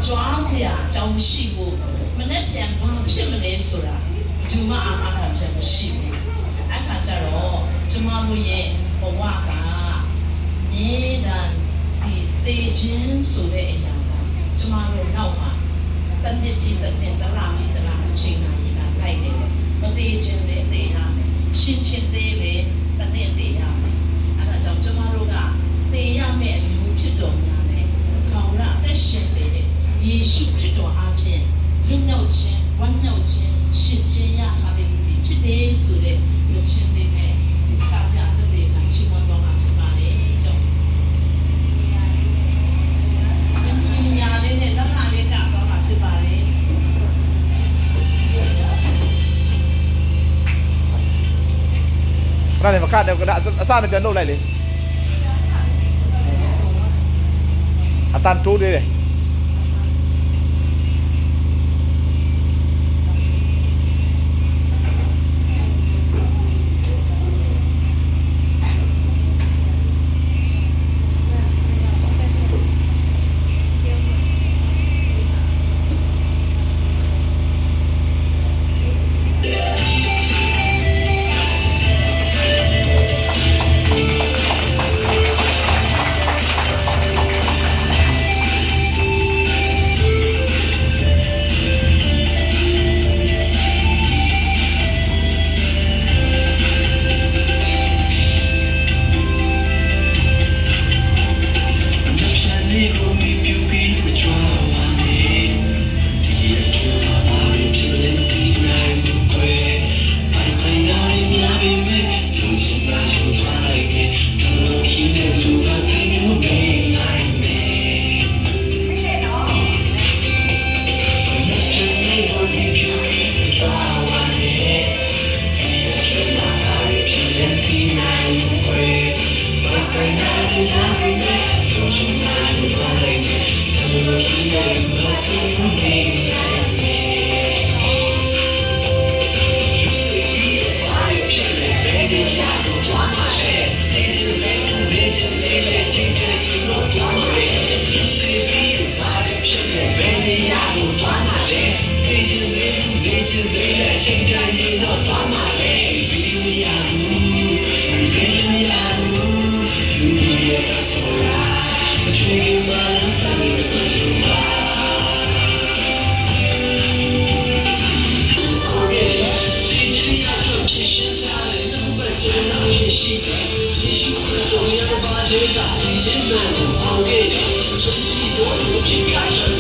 抓子呀，叫我洗过，没那偏旁偏没来说啦，就嘛阿看这不洗过，阿看这咯，这嘛不也我话讲，你但对钱说的一样的，这嘛不闹嘛，等你比等你的拉钱啊一样来的，我对钱的对呀的，心情的嘞，等你对呀的，阿看叫这嘛不个对呀没有ผิดတော်များနဲ့ခေါင်းရအသက်ရှင်နေတဲ့ယေရှုခရစ်တော်အားဖြင့်လွတ်မြောက်ခြင်းဝမ်းမြောက်ခြင်းရှင်ခြင်းရထားတဲ့လူတွေဖြစ်တယ်ဆိုတဲ့လူချင်းတွေနဲ့တာပြတဲ့တွေကချီးမွမ်းတော်မှာဖြစ်ပါလေတော့မင်းညာလေးနဲ့လက်လာလေးကတော့မှာဖြစ်ပါလေခဏနေမကတယ်အစနဲ့ပြန်လုပ်လိုက်လေအတန်တိုးသေးတယ်我